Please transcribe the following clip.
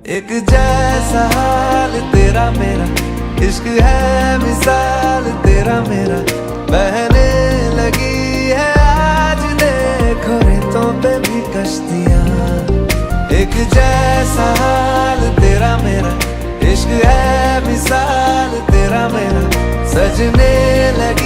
एक जैसा हाल तेरा मेरा, इश्क है मिसाल तेरा मेरा, बहने लगी है आज देखो रेतों पे भी कश्तियाँ। एक जैसा हाल तेरा मेरा, इश्क है मिसाल तेरा मेरा, सजने लगी